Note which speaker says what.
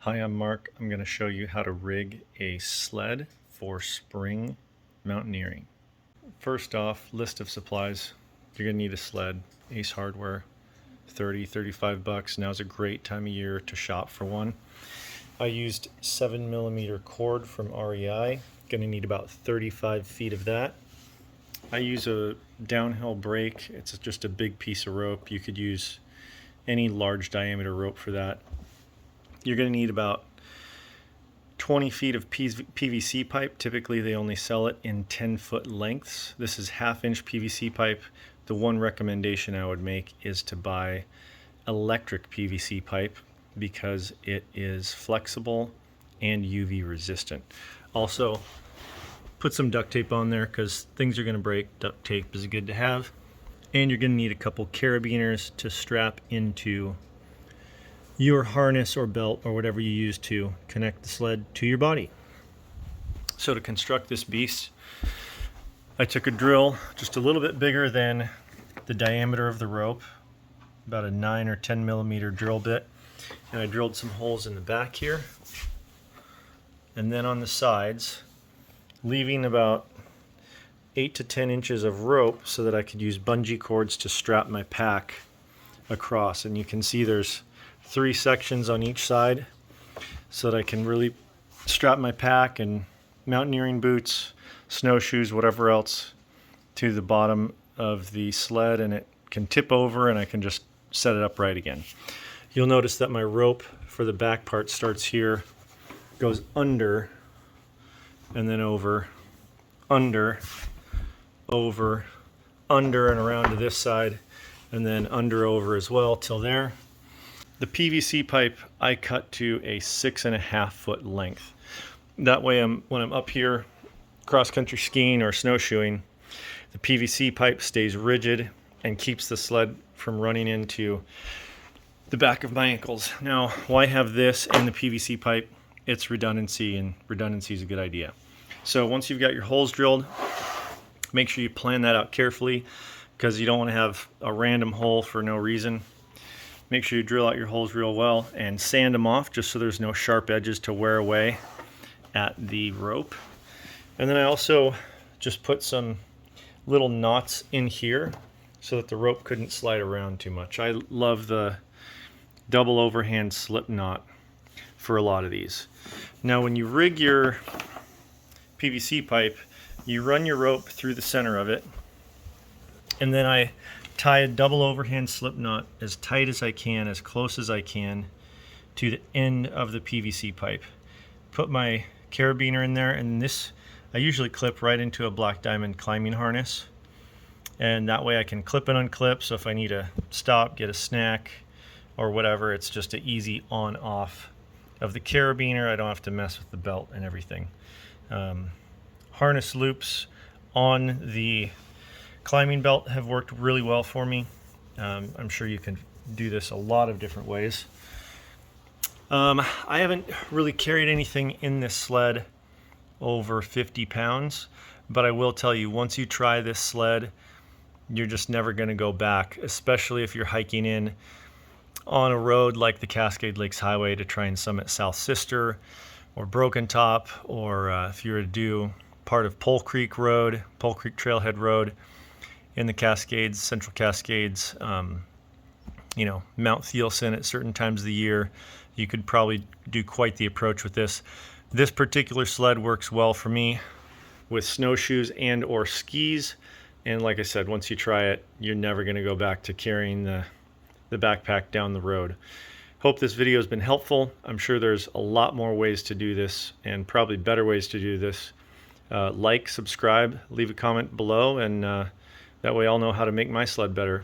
Speaker 1: Hi, I'm Mark. I'm going to show you how to rig a sled for spring mountaineering. First off, list of supplies. You're going to need a sled. Ace Hardware, $35. Now's a great time of year to shop for one. I used 7mm cord from REI. Going to need about 35 feet of that. I use a downhill brake. It's just a big piece of rope. You could use any large diameter rope for that. You're going to need about 20 feet of PVC pipe. Typically they only sell it in 10-foot lengths. This is half-inch PVC pipe. The one recommendation I would make is to buy electric PVC pipe because it is flexible and UV resistant. Also, put some duct tape on there because things are going to break. Duct tape is good to have. And you're going to need a couple carabiners to strap into your harness or belt or whatever you use to connect the sled to your body. So to construct this beast, I took a drill just a little bit bigger than the diameter of the rope, about a 9 or 10mm drill bit, and I drilled some holes in the back here and then on the sides, leaving about 8 to 10 inches of rope so that I could use bungee cords to strap my pack across. And you can see there's 3 sections on each side so that I can really strap my pack and mountaineering boots, snowshoes, whatever else to the bottom of the sled, and it can tip over and I can just set it up right again. You'll notice that my rope for the back part starts here, goes under and then over, under, over, under and around to this side, and then under over as well till there. The PVC pipe I cut to a 6.5 foot length. That way when I'm up here cross-country skiing or snowshoeing, the PVC pipe stays rigid and keeps the sled from running into the back of my ankles. Now, why have this and the PVC pipe? It's redundancy, and redundancy is a good idea. So once you've got your holes drilled, make sure you plan that out carefully because you don't want to have a random hole for no reason. Make sure you drill out your holes real well and sand them off just so there's no sharp edges to wear away at the rope. And then I also just put some little knots in here so that the rope couldn't slide around too much. I love the double overhand slip knot for a lot of these. Now when you rig your PVC pipe, you run your rope through the center of it, and then I tie a double overhand slip knot as tight as I can, as close as I can to the end of the PVC pipe. Put my carabiner in there, and this I usually clip right into a black diamond climbing harness, and that way I can clip and unclip, so if I need to stop, get a snack or whatever, it's just an easy on off of the carabiner. I don't have to mess with the belt and everything. Harness loops on the climbing belt have worked really well for me. I'm sure you can do this a lot of different ways. I haven't really carried anything in this sled over 50 pounds, but I will tell you, once you try this sled, you're just never going to go back, especially if you're hiking in on a road like the Cascade Lakes Hwy to try and summit South Sister or Broken Top, or if you were to do part of Pole Creek Trailhead Road in the Cascades, Central Cascades, Mount Thielsen at certain times of the year, you could probably do quite the approach with this. This particular sled works well for me with snowshoes and or skis, and like I said, once you try it, you're never going to go back to carrying the backpack down the road. Hope this video has been helpful. I'm sure there's a lot more ways to do this, and probably better ways to do this. Like, subscribe, leave a comment below, and that way I'll know how to make my sled better.